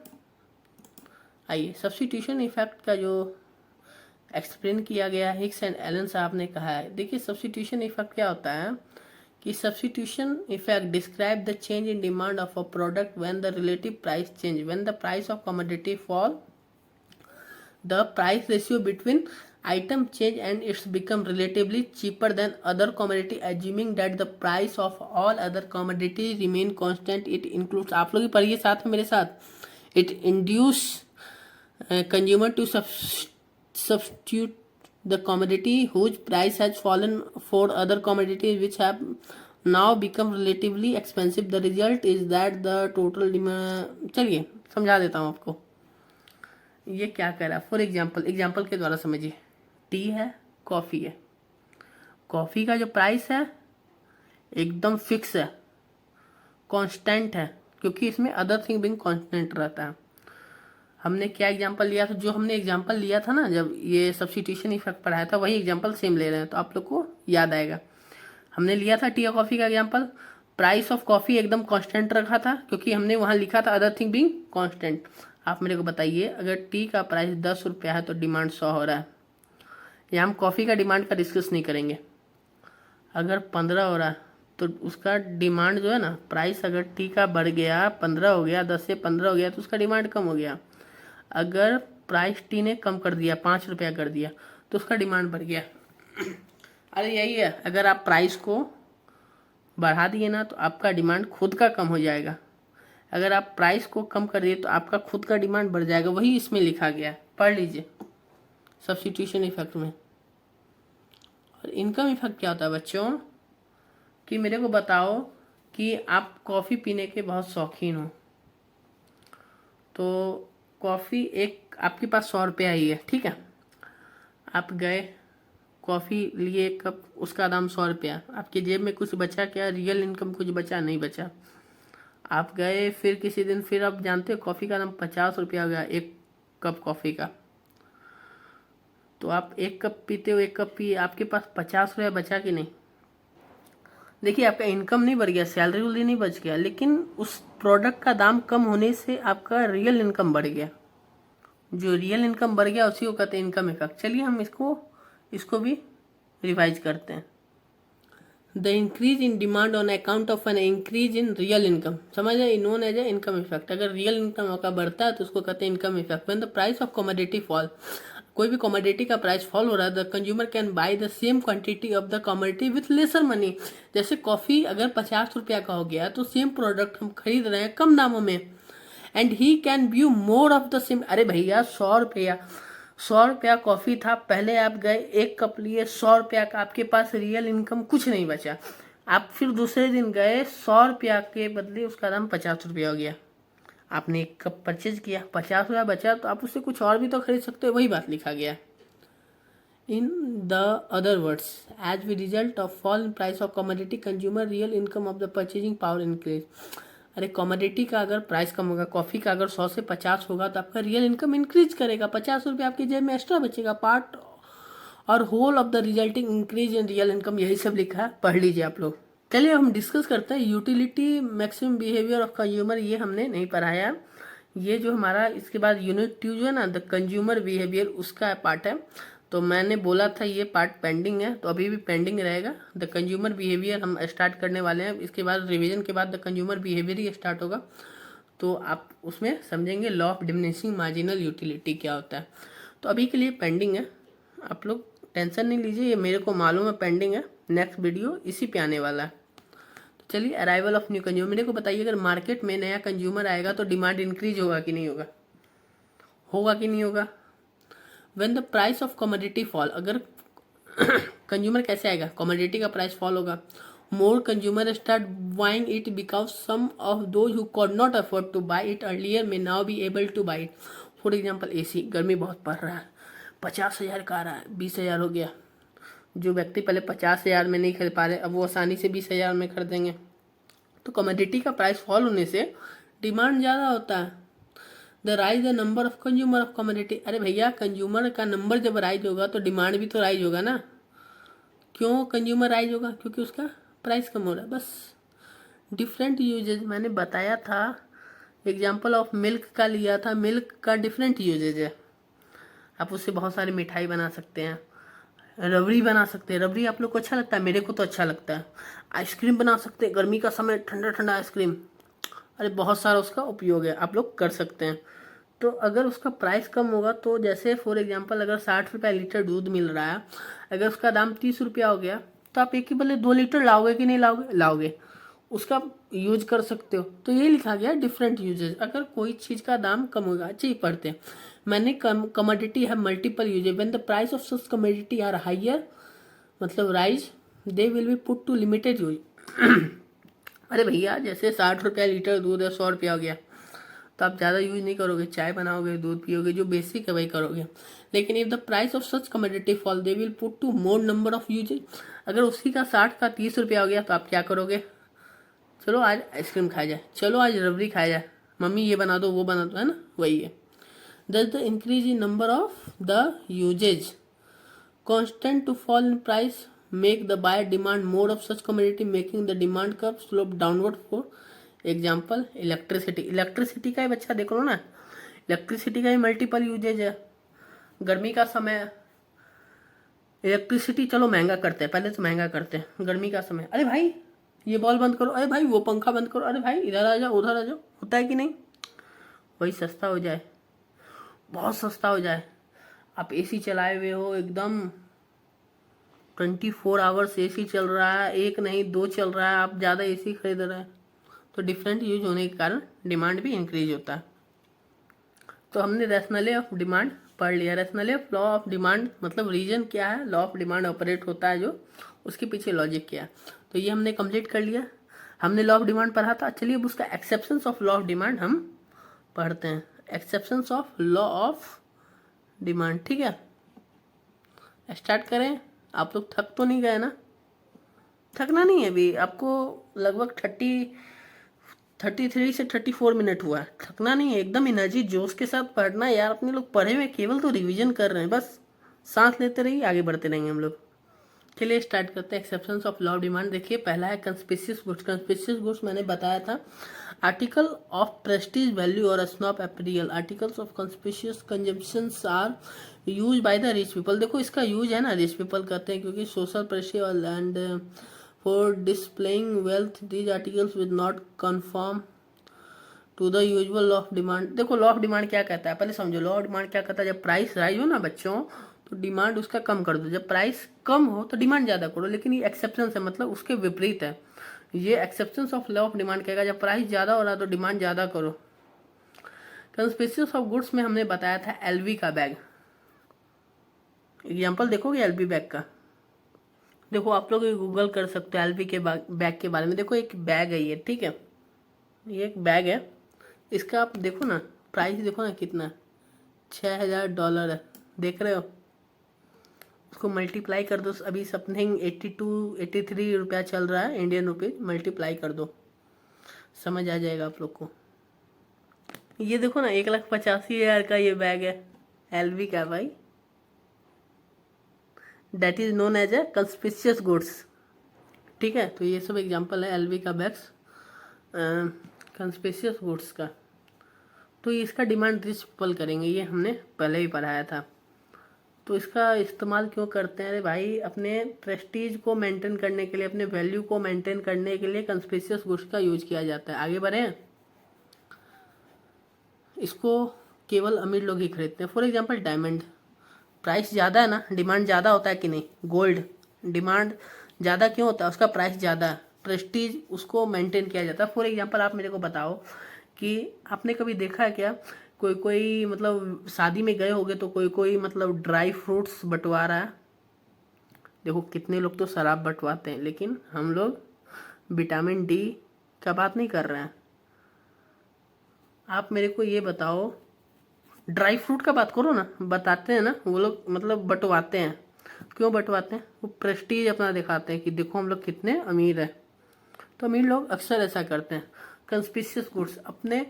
A: आइए सब्स्टिट्यूशन इफेक्ट का जो एक्सप्लेन किया गया हिक्स एंड एलन साहब ने कहा है। देखिए सब्स्टिट्यूशन इफेक्ट क्या होता है कि substitution effect describe the change in demand of a product when the relative price change, when the price of commodity fall, the price ratio between item change and it's become relatively cheaper than other commodity, assuming that the price of all other commodity remain constant. It includes, आप लोग ही पढ़िए साथ में मेरे साथ, it induce consumer to substitute the commodity whose price has fallen for other commodities which have now become relatively expensive. The result is that the total demand, चलिए समझा देता हूँ आपको ये क्या कह रहा है। फॉर एग्जाम्पल के द्वारा समझिए, टी है, कॉफ़ी है। कॉफ़ी का जो प्राइस है एकदम फिक्स है, कांस्टेंट है, क्योंकि इसमें अदर थिंग बिंग कांस्टेंट रहता है। हमने क्या एग्जांपल लिया था, जो हमने एग्जांपल लिया था ना जब ये सब्स्टिट्यूशन इफेक्ट पढ़ाया था, वही एग्जांपल सेम ले रहे हैं, तो आप लोग को याद आएगा। हमने लिया था टी और कॉफ़ी का एग्जांपल, प्राइस ऑफ कॉफ़ी एकदम कांस्टेंट रखा था, क्योंकि हमने वहाँ लिखा था अदर थिंग बिंग कांस्टेंट। आप मेरे को बताइए, अगर टी का प्राइस 10 रुपया है तो डिमांड 100 हो रहा है। या हम कॉफ़ी का डिमांड का डिस्कस नहीं करेंगे। अगर 15 हो रहा है तो उसका डिमांड जो है ना, प्राइस अगर टी का बढ़ गया 15 हो गया, 10 से 15 हो गया तो उसका डिमांड कम हो गया। अगर प्राइस टी ने कम कर दिया, 5 रुपया कर दिया, तो उसका डिमांड बढ़ गया। अरे यही है, अगर आप प्राइस को बढ़ा दिए ना तो आपका डिमांड खुद का कम हो जाएगा। अगर आप प्राइस को कम कर दिए तो आपका खुद का डिमांड बढ़ जाएगा। वही इसमें लिखा गया है, पढ़ लीजिए सब्स्टिट्यूशन इफेक्ट में। और इनकम इफेक्ट क्या होता है बच्चों, कि मेरे को बताओ कि आप कॉफ़ी पीने के बहुत शौकीन हो, तो कॉफ़ी एक आपके पास 100 रुपया ही है, ठीक है। आप गए कॉफ़ी लिए एक कप, उसका दाम 100 रुपया, आपकी जेब में कुछ बचा क्या? रियल इनकम कुछ बचा? नहीं बचा। आप गए फिर किसी दिन, फिर आप जानते हो कॉफ़ी का दाम 50 रुपया हो गया एक कप कॉफ़ी का, तो आप एक कप पीते हो, एक कप पिए, आपके पास 50 रुपया बचा कि नहीं? देखिए आपका इनकम नहीं बढ़ गया, सैलरी उलरी नहीं बच गया, लेकिन उस प्रोडक्ट का दाम कम होने से आपका रियल इनकम बढ़ गया। जो रियल इनकम बढ़ गया उसी को कहते हैं इनकम इफेक्ट। चलिए हम इसको भी रिवाइज करते हैं। The increase in demand on account of an increase in real income, समझ रहे, known as a income effect. अगर रियल इनकम आपका बढ़ता है तो उसको कहते हैं income effect. When the price of commodity fall, कोई भी कमोडिटी का प्राइस फॉल हो रहा है, the consumer can buy the same quantity of the commodity with lesser money. जैसे कॉफ़ी अगर 50 रुपया का हो गया तो सेम प्रोडक्ट हम खरीद रहे हैं कम दामों में, and he can view more of the same. अरे भैया 100 रुपया कॉफ़ी था, पहले आप गए एक कप लिए 100 रुपया का, आपके पास रियल इनकम कुछ नहीं बचा। आप फिर दूसरे दिन गए 100 रुपया के बदले उसका दाम 50 रुपया हो गया, आपने एक कप परचेज किया, 50 रुपया बचा, तो आप उससे कुछ और भी तो खरीद सकते हो। वही बात लिखा गया। In the other words, as we result of fall in price of commodity consumer real income of the purchasing power increase. अरे कमोडिटी का अगर प्राइस कम होगा, कॉफ़ी का अगर 100 से 50 होगा, तो आपका रियल इनकम इंक्रीज करेगा, 50 रुपया आपकी जेब में एक्स्ट्रा बचेगा। पार्ट और whole of the resulting increase in real income, यही सब लिखा है, पढ़ लीजिए आप लोग। चलिए हम डिस्कस करते हैं utility maximum behaviour of consumer. ये हमने नहीं पढ़ाया, ये जो हमारा इसके बाद यूनिट 2 जो है ना द कंज्यूमर बिहेवियर, उसका पार्ट है। तो मैंने बोला था ये पार्ट पेंडिंग है, तो अभी भी पेंडिंग रहेगा। द कंज्यूमर बिहेवियर हम स्टार्ट करने वाले हैं, इसके बाद रिवीजन के बाद the consumer behaviour he start होगा। तो आप उसमें समझेंगे law of diminishing marginal utility क्या होता है। तो अभी के लिए पेंडिंग है, आप लोग टेंशन नहीं लीजिए, ये मेरे को मालूम है पेंडिंग है, नेक्स्ट वीडियो इसी पे आने वाला है। तो चलिए अराइवल ऑफ न्यू कंज्यूमर, मेरे को बताइए अगर मार्केट में नया कंज्यूमर आएगा तो डिमांड इंक्रीज होगा कि नहीं होगा, होगा कि नहीं होगा। When the price of commodity fall, अगर कंज्यूमर कैसे आएगा, कमोडिटी का प्राइस फॉल होगा, more consumer start buying it because some of those who could not afford to buy it earlier may now be able to buy it. For example AC, गर्मी बहुत पड़ रहा है, 50,000 का आ रहा है, 20,000 हो गया। जो व्यक्ति पहले 50,000 में नहीं खरीद पा रहे अब वो आसानी से 20,000 में खरीदेंगे। तो कमोडिटी का प्राइस फॉल होने से डिमांड ज़्यादा होता है। The rise the number of consumer of commodity, अरे भैया कंज्यूमर का नंबर जब राइज होगा तो डिमांड भी तो राइज होगा ना। क्यों कंज्यूमर राइज होगा, क्योंकि उसका प्राइस कम हो रहा है, बस। डिफरेंट यूजेज मैंने बताया था, एग्जाम्पल ऑफ मिल्क का लिया था, मिल्क का डिफरेंट यूजेज है। आप उससे बहुत सारी मिठाई बना सकते हैं, रबड़ी बना सकते हैं, रबड़ी आप लोग को अच्छा लगता है, मेरे को तो अच्छा लगता है। आइसक्रीम बना सकते हैं, गर्मी का समय ठंडा ठंडा आइसक्रीम, अरे बहुत सारा उसका उपयोग है, आप लोग कर सकते हैं। तो अगर उसका प्राइस कम होगा तो जैसे फॉर एग्जांपल अगर 60 रुपये लीटर दूध मिल रहा है, अगर उसका दाम 30 रुपया हो गया तो आप एक ही बदले 2 लीटर लाओगे कि नहीं लाओगे, लाओगे, उसका यूज कर सकते हो। तो ये लिखा गया डिफरेंट यूजेज, अगर कोई चीज़ का दाम कम होगा। अच्छे ही पढ़ते हैं, मैंने कमोडिटी है multiple uses, when the price of such commodity are higher मतलब rise they will be put to limited use. अरे भैया जैसे 60 रुपया लीटर दूध है, 100 रुपया हो गया, तो आप ज़्यादा यूज नहीं करोगे, चाय बनाओगे, दूध पियोगे, जो बेसिक है वही करोगे। लेकिन if the price of such commodity fall they will put to more number of uses, अगर उसी का 60 का 30 रुपया हो गया तो आप क्या करोगे, चलो आज आइसक्रीम खाया जाए, चलो आज रबड़ी खाया जाए, मम्मी ये बना दो वो बना दो, है ना, वही है। Thus the increase in number of the uses constant to fall in price make the buyer demand more of such commodity making the demand curve slope downward। for example electricity, electricity का ही बच्चा देख लो ना, electricity का ही multiple usage है। गर्मी का समय, electricity चलो महंगा करते हैं, पहले तो महंगा करते हैं, गर्मी का समय, अरे भाई ये बॉल बंद करो, अरे भाई वो पंखा बंद करो, अरे भाई इधर आ जाओ उधर आ जाओ, होता है कि नहीं। वही सस्ता हो जाए, बहुत सस्ता हो जाए, आप एसी चलाए हुए हो एकदम 24 आवर्स एसी चल रहा है, एक नहीं 2 चल रहा है, आप ज़्यादा एसी खरीद रहे हैं, तो डिफरेंट यूज होने के कारण डिमांड भी इंक्रीज होता है। तो हमने रैशनले ऑफ डिमांड पढ़ लिया। रैशनले ऑफ लॉ ऑफ डिमांड मतलब रीजन क्या है, लॉ ऑफ डिमांड ऑपरेट होता है जो, उसके पीछे लॉजिक क्या है, तो ये हमने कंप्लीट कर लिया। हमने लॉ ऑफ डिमांड पढ़ा था, चलिए अब उसका exceptions of law of demand हम पढ़ते हैं। Exceptions of law of demand, ठीक है, स्टार्ट करें। आप लोग थक तो नहीं गए ना, थकना नहीं है अभी, आपको लगभग 33 से 34 मिनट हुआ है, थकना नहीं है, एकदम एनर्जी जोश के साथ पढ़ना है यार। अपने लोग पढ़े हुए केवल तो रिवीजन कर रहे हैं, बस सांस लेते रहिए, आगे बढ़ते रहेंगे हम लोग। चलिए स्टार्ट करते हैं exceptions of law of demand. देखिए पहला है कंस्पिशियस गुड्स। कंस्पिशियस गुड्स मैंने बताया था, आर्टिकल ऑफ प्रेस्टीज वैल्यू और snob appeal. Articles of conspicuous consumptions are use by the rich people. देखो इसका यूज है ना रिच पीपल करते हैं, क्योंकि social pressure and for displaying wealth these articles with not confirm to the usual law of demand. देखो law of demand क्या कहता है, पहले समझो लॉ ऑफ डिमांड क्या कहता है। जब प्राइस राइज हो ना बच्चों, तो डिमांड उसका कम कर दो, जब प्राइस कम हो तो डिमांड ज़्यादा करो। लेकिन ये एक्सेप्शन है, मतलब उसके विपरीत है। ये exceptions of law of demand कहेगा जब प्राइस ज़्यादा हो रहा है तो डिमांड ज़्यादा करो। कंस्पिशियस ऑफ गुड्स में हमने बताया था एलवी का बैग, एग्जाम्पल देखोगे एलवी बैग का, देखो आप लोग गूगल कर सकते हो एलवी के बैग के बारे में। देखो एक बैग है ये, ठीक है, ये एक बैग है, इसका आप देखो ना प्राइस, देखो ना कितना, $6,000 है, देख रहे हो। उसको मल्टीप्लाई कर दो, अभी समथिंग 83 रुपया चल रहा है इंडियन रुपीज, मल्टीप्लाई कर दो, समझ आ जाएगा आप लोग को। ये देखो ना 1,85,000 का ये बैग है एलवी का भाई, that is known as a conspicuous goods, ठीक है। तो ये सब एग्जांपल है एलवी का बैग्स कंस्पिशियस गुड्स का। तो इसका डिमांड रिच पीपल करेंगे, ये हमने पहले ही पढ़ाया था। तो इसका इस्तेमाल क्यों करते हैं? अरे भाई, अपने प्रेस्टीज को मेंटेन करने के लिए, अपने वैल्यू को मेंटेन करने के लिए कंस्पिशियस गुड्स का यूज किया जाता है। आगे बढ़े। इसको केवल अमीर लोग ही खरीदते हैं। फॉर एग्जांपल डायमंड, प्राइस ज़्यादा है ना, डिमांड ज़्यादा होता है कि नहीं? गोल्ड डिमांड ज़्यादा क्यों होता है? उसका प्राइस ज़्यादा है, प्रेस्टीज उसको मेंटेन किया जाता है। फॉर एग्जांपल आप मेरे को बताओ कि आपने कभी देखा है क्या, कोई कोई मतलब शादी में गए होगे तो कोई कोई मतलब ड्राई फ्रूट्स बंटवा रहा है। देखो कितने लोग तो शराब बंटवाते हैं, लेकिन हम लोग विटामिन डी का बात नहीं कर रहे हैं। आप मेरे को ये बताओ, ड्राई फ्रूट का बात करो ना, बताते हैं ना वो लोग, मतलब बंटवाते हैं। क्यों बंटवाते हैं? वो प्रेस्टीज अपना दिखाते हैं कि देखो हम लोग कितने अमीर हैं। तो अमीर लोग अक्सर ऐसा करते हैं। कंस्पिशियस गुड्स अपने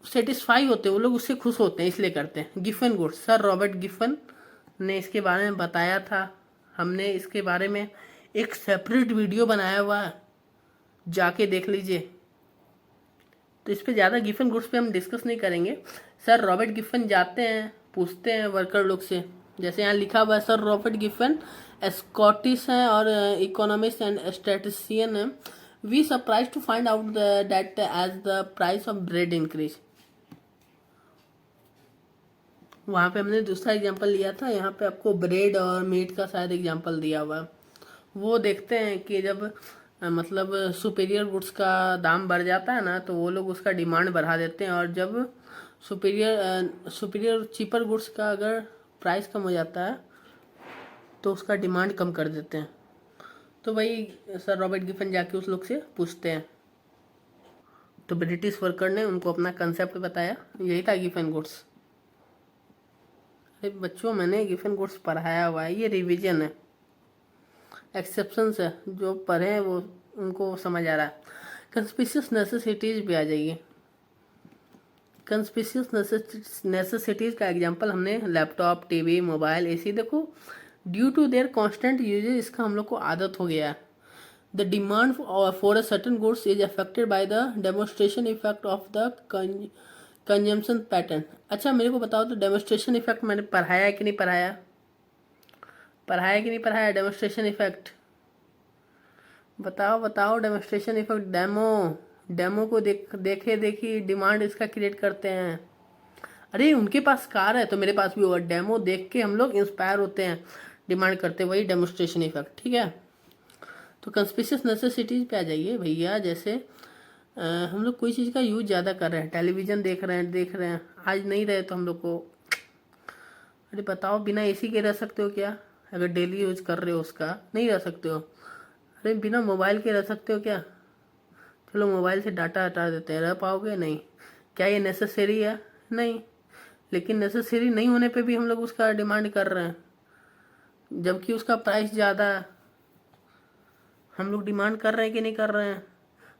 A: सेटिस्फाई होते हैं वो लोग, उससे खुश होते हैं, इसलिए करते हैं। Giffen goods, sir Robert Giffen ने इसके बारे में बताया था। हमने इसके बारे में एक सेपरेट वीडियो बनाया हुआ है, जाके देख लीजिए। तो इस पे ज़्यादा गिफन गुड्स पे हम डिस्कस नहीं करेंगे। सर रॉबर्ट गिफन जाते हैं, पूछते हैं वर्कर लोग से, जैसे यहाँ लिखा हुआ है सर रॉबर्ट गिफन स्कॉटिश हैं और इकोनॉमिस्ट एंड स्टैटिस्टिशियन है। We surprise to find out that as the price of bread increase. वहाँ पे हमने दूसरा एग्जांपल लिया था, यहाँ पे आपको ब्रेड और मीट का शायद एग्जांपल दिया हुआ है। वो देखते हैं कि जब मतलब सुपीरियर गुड्स का दाम बढ़ जाता है ना, तो वो लोग उसका डिमांड बढ़ा देते हैं, और जब सुपीरियर चीपर गुड्स का अगर प्राइस कम हो जाता है तो उसका डिमांड कम कर देते हैं। तो वही सर रॉबर्ट गिफन जाके उस लोग से पूछते हैं। तो ब्रिटिश वर्कर ने उनको अपना कंसेप्ट बताया, यही था गिफन गुड्स। अरे बच्चों, मैंने गिफन गुड्स पढ़ाया हुआ है, ये रिवीजन है, एक्सेप्शंस है, जो पढ़े हैं वो उनको समझ आ रहा है। कंस्पिशियस नेसेसिटीज पे आ जाइए। कंस्पिशियस नेसेसिटीज का एग्जांपल हमने लैपटॉप, टीवी, मोबाइल, एसी। देखो due to their constant uses, इसका हम लोग को आदत हो गया है। The demand for a certain goods is affected by the demonstration effect of the consumption pattern. अच्छा मेरे को बताओ, तो डेमोन्स्ट्रेशन इफेक्ट मैंने पढ़ाया है कि नहीं पढ़ाया? पढ़ाया कि नहीं पढ़ाया डेमोन्स्ट्रेशन इफेक्ट? बताओ बताओ। डेमोन्स्ट्रेशन इफेक्ट, डेमो को देखे देखी डिमांड इसका क्रिएट करते हैं। अरे उनके पास कार है तो मेरे पास भी होगा। डेमो देख के हम लोग इंस्पायर होते हैं, डिमांड करते हैं, वही डेमोन्स्ट्रेशन इफेक्ट। ठीक है। तो कंस्पिशियस नेसेसिटीज पे आ जाइए भैया। जैसे हम लोग कोई चीज़ का यूज ज़्यादा कर रहे हैं, टेलीविज़न देख रहे हैं, आज नहीं रहे तो हम लोग को, अरे बताओ बिना एसी के रह सकते हो क्या? अगर डेली यूज कर रहे हो उसका, नहीं रह सकते हो। अरे बिना मोबाइल के रह सकते हो क्या? चलो मोबाइल से डाटा हटा देते हैं, रह पाओगे? नहीं। क्या ये नेसेसरी है? नहीं। लेकिन नेसेसरी नहीं होने पे भी हम लोग उसका डिमांड कर रहे हैं, जबकि उसका प्राइस ज़्यादा है। हम लोग डिमांड कर रहे हैं कि नहीं कर रहे हैं?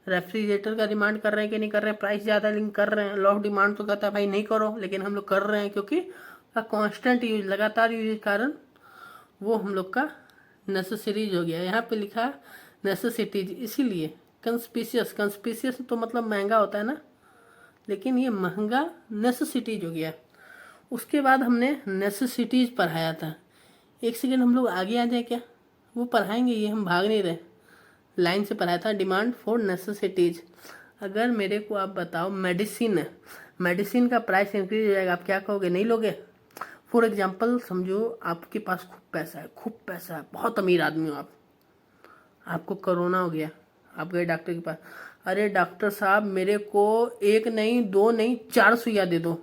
A: रेफ्रिजरेटर का डिमांड कर रहे हैं कि नहीं कर रहे हैं? प्राइस ज़्यादा लिंक कर रहे हैं। लॉ ऑफ डिमांड तो कहता है भाई नहीं करो, लेकिन हम लोग कर रहे हैं क्योंकि कांस्टेंट यूज, लगातार यूज के कारण वो हम लोग का नेसेसरीज हो गया। यहाँ पे लिखा नेसेसिटीज, इसीलिए कंस्पिशियस तो मतलब महंगा होता है ना, लेकिन ये महंगा नेसेसिटीज हो गया। उसके बाद हमने नेसेसिटीज पढ़ाया था। एक सेकेंड हम लोग आगे आ जाए क्या? वो पढ़ाएंगे, ये हम भाग नहीं रहे। लाइन से पढ़ाया था डिमांड फॉर नेसेसिटीज। अगर मेरे को आप बताओ मेडिसिन है, मेडिसिन का प्राइस इंक्रीज हो जाएगा, आप क्या कहोगे? नहीं लोगे? फॉर एग्जाम्पल समझो आपके पास खूब पैसा है, बहुत अमीर आदमी हो आप, आपको कोरोना हो गया, आप गए डॉक्टर के पास। अरे डॉक्टर साहब मेरे को 1 नहीं 2 नहीं 4 सुइया दे दो,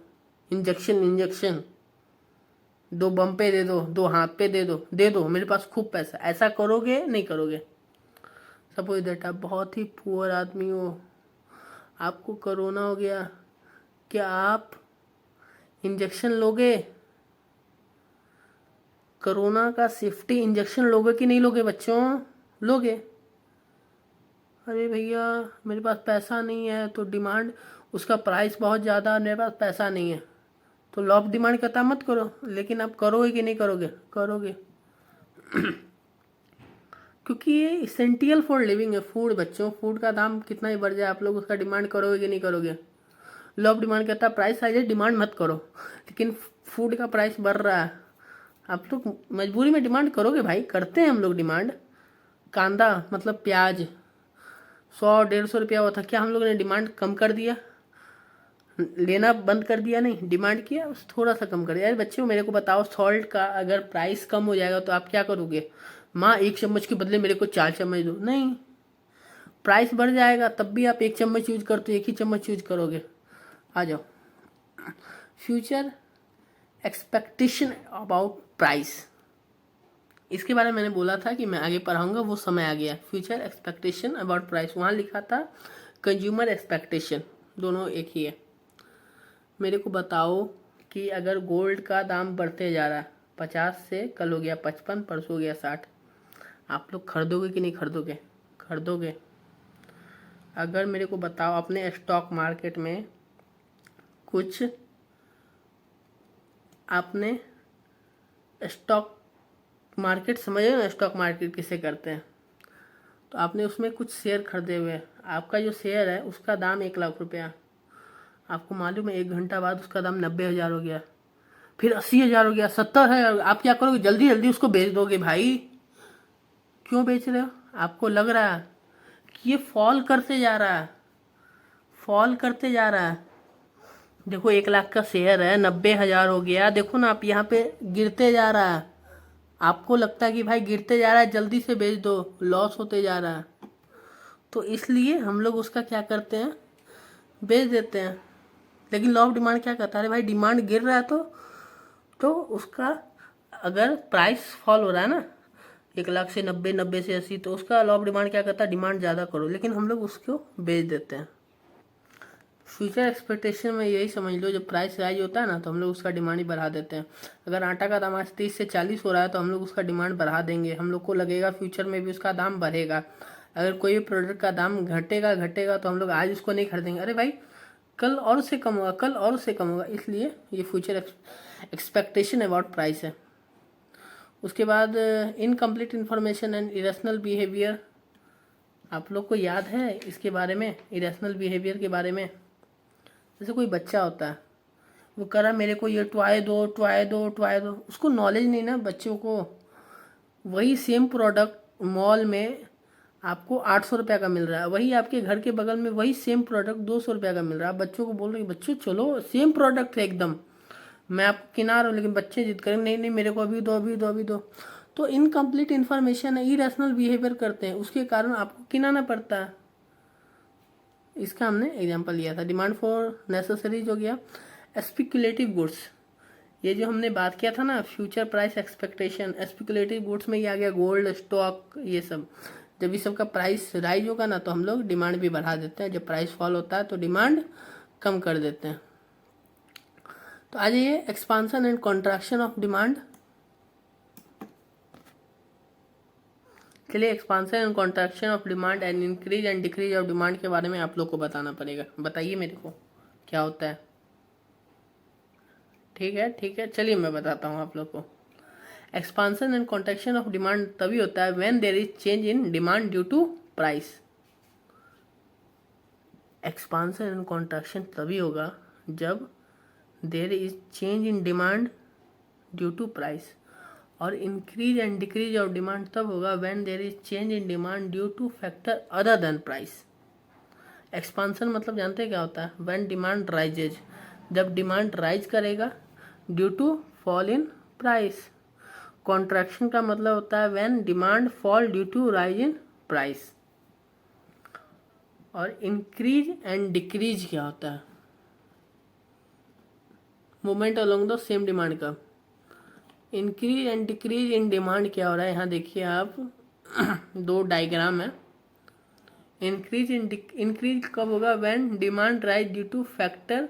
A: इंजेक्शन 2 बम पे दे दो, 2 हाथ पे दे दो, मेरे पास खूब पैसा। ऐसा करोगे नहीं करोगे? सपोज दैट आप बहुत ही पुअर आदमी हो, आपको कोरोना हो गया, क्या आप इंजेक्शन लोगे? कोरोना का सेफ्टी इंजेक्शन लोगे कि नहीं लोगे बच्चों? लोगे। अरे भैया मेरे पास पैसा नहीं है, तो डिमांड, उसका प्राइस बहुत ज़्यादा, मेरे पास पैसा नहीं है, तो लॉ ऑफ डिमांड कहता मत करो, लेकिन आप करोगे कि नहीं करोगे? करोगे। क्योंकि ये इसेंटियल फॉर लिविंग है। फूड बच्चों, फूड का दाम कितना ही बढ़ जाए आप लोग उसका डिमांड करोगे कि नहीं करोगे? लो ऑफ डिमांड कहता है प्राइस राइज, डिमांड मत करो, लेकिन फूड का प्राइस बढ़ रहा है, आप लोग मजबूरी में डिमांड करोगे भाई। करते हैं हम लोग डिमांड। कांदा मतलब प्याज 100-150 रुपया हुआ था, क्या हम लोगों ने डिमांड कम कर दिया? लेना बंद कर दिया? नहीं, डिमांड किया, बस थोड़ा सा कम कर दिया। यार बच्चों मेरे को बताओ, सॉल्ट का अगर प्राइस कम हो जाएगा तो आप क्या करोगे? माँ 1 चम्मच के बदले मेरे को 4 चम्मच दो? नहीं, प्राइस बढ़ जाएगा तब भी आप 1 चम्मच यूज करते हो, 1 ही चम्मच यूज करोगे। आ जाओ, फ्यूचर एक्सपेक्टेशन अबाउट प्राइस, इसके बारे में मैंने बोला था कि मैं आगे पढ़ाऊंगा, वो समय आ गया। फ्यूचर एक्सपेक्टेशन अबाउट प्राइस, वहाँ लिखा था कंज्यूमर एक्सपेक्टेशन, दोनों एक ही है। मेरे को बताओ कि अगर गोल्ड का दाम बढ़ते जा रहा है, 50 से कल हो गया 55, परसों हो गया 60, आप लोग खरीदोगे कि नहीं खरीदोगे? खरीदोगे। अगर मेरे को बताओ अपने स्टॉक मार्केट में कुछ, आपने स्टॉक मार्केट समझ रहे हो ना, स्टॉक मार्केट किसे कहते हैं? तो आपने उसमें कुछ शेयर खरीदे हुए हैं, आपका जो शेयर है उसका दाम 1 लाख रुपया, आपको मालूम है 1 घंटा बाद उसका दाम 90,000 हो गया, फिर 80,000 हो गया, 70,000, आप क्या करोगे? जल्दी जल्दी उसको बेच दोगे भाई। क्यों बेच रहे हो? आपको लग रहा है कि ये फॉल करते जा रहा है, फॉल करते जा रहा है। देखो 1 लाख का शेयर है, 90,000 हो गया, देखो ना आप यहाँ पे गिरते जा रहा है। आपको लगता है कि भाई गिरते जा रहा है जल्दी से बेच दो, लॉस होते जा रहा है, तो इसलिए हम लोग उसका क्या करते हैं? बेच देते हैं। लेकिन लॉ ऑफ डिमांड क्या कहता है? अरे भाई डिमांड गिर रहा है तो उसका, अगर प्राइस फॉल हो रहा है ना 1 लाख से 90, 90 से 80, तो उसका लॉ ऑफ डिमांड क्या कहता है? डिमांड ज़्यादा करो, लेकिन हम लोग उसको बेच देते हैं। फ्यूचर एक्सपेक्टेशन में यही समझ लो, जब प्राइस राइज होता है ना तो हम लोग उसका डिमांड ही बढ़ा देते हैं। अगर आटा का दाम आज 30 से 40 हो रहा है तो हम लोग उसका डिमांड बढ़ा देंगे, हम लोग को लगेगा फ्यूचर में भी उसका दाम बढ़ेगा। अगर कोई भी प्रोडक्ट का दाम घटेगा घटेगा तो हम लोग आज उसको नहीं खरीदेंगे, अरे भाई कल और उससे कम होगा, कल और उससे कम होगा, इसलिए ये फ्यूचर एक्सपेक्टेशन अबाउट प्राइस है। उसके बाद incomplete information and irrational behaviour, आप लोग को याद है इसके बारे में, इरेशनल बिहेवियर के बारे में? जैसे कोई बच्चा होता है, वो कह रहा मेरे को ये टॉय दो, टॉय दो, टॉय दो, उसको नॉलेज नहीं ना बच्चों को। वही सेम प्रोडक्ट मॉल में आपको 800 रुपये का मिल रहा है, वही आपके घर के बगल में वही सेम प्रोडक्ट 200 रुपये का मिल रहा है। आप बच्चों को बोल रहे हैं बच्चों चलो, सेम प्रोडक्ट है एकदम, मैं आपको किना रहा हूँ, लेकिन बच्चे जिद करें नहीं नहीं मेरे को अभी दो, अभी दो, अभी दो। तो इनकम्प्लीट इन्फॉर्मेशन है, इरेशनल बिहेवियर करते हैं, उसके कारण आपको किनाना पड़ता है। इसका हमने एग्जांपल लिया था। डिमांड फॉर नेसेसरीज हो गया। स्पेक्युलेटिव गुड्स, ये जो हमने बात किया था ना future price expectation, speculative goods में ये आ गया गोल्ड, स्टॉक, ये सब। जब ये सब का प्राइस राइज होगा ना तो हम लोग डिमांड भी बढ़ा देते हैं, जब प्राइस फॉल होता है तो डिमांड कम कर देते हैं। तो आज ये expansion and contraction of demand, चलिए expansion and contraction of demand and increase and decrease of demand के बारे में आप लोग को बताना पड़ेगा। बताइए मेरे को क्या होता है? ठीक है ठीक है, चलिए मैं बताता हूँ आप लोग को। Expansion and contraction of demand तभी होता है when there is change in demand due to price. Expansion and contraction तभी होगा जब there is change in demand due to price, और increase and decrease of demand तब होगा when there is change in demand due to factor other than price. Expansion मतलब जानते हैं क्या होता है? व्हेन डिमांड राइजेज, जब डिमांड राइज करेगा due to fall in price. Contraction का मतलब होता है when demand fall due to rise in price. और इंक्रीज एंड डिक्रीज क्या होता है? Movement along the same demand का। Increase and decrease in demand क्या हो रहा है? यहाँ देखिए आप दो डायग्राम है। इंक्रीज कब होगा? When demand rise due to factor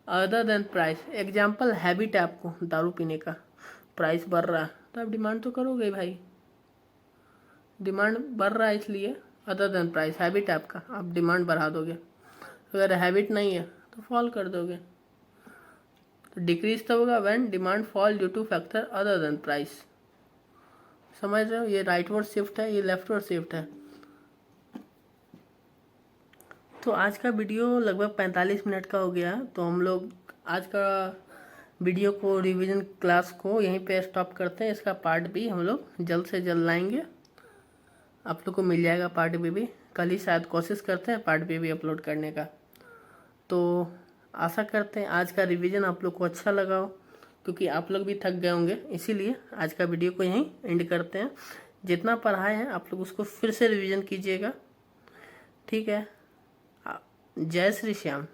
A: other than price. Example habit है आपको दारू पीने का, प्राइस बढ़ रहा है तो आप डिमांड तो करोगे भाई, डिमांड बढ़ रहा है इसलिए अदर देन प्राइस, हैबिट है आपका, आप डिमांड बढ़ा दोगे। अगर हैबिट नहीं है तो फॉल कर दोगे। तो डिक्रीज तब होगा when demand fall due to factor other than price. समझ रहे हो, ये राइटवर्ड शिफ्ट है, ये लेफ्टवर्ड शिफ्ट है। तो आज का वीडियो लगभग 45 मिनट का हो गया, तो हम लोग आज का वीडियो को, रिवीजन क्लास को यहीं पे स्टॉप करते हैं। इसका पार्ट भी हम लोग जल्द से जल्द लाएंगे, आप लोग को मिल जाएगा पार्ट बी भी। कल ही शायद कोशिश करते हैं पार्ट बी भी अपलोड करने का। तो आशा करते हैं आज का रिवीजन आप लोग को अच्छा लगा हो, क्योंकि आप लोग भी थक गए होंगे, इसीलिए आज का वीडियो को यहीं एंड करते हैं। जितना पढ़ाए हैं आप लोग उसको फिर से रिवीजन कीजिएगा, ठीक है। जय श्री श्याम।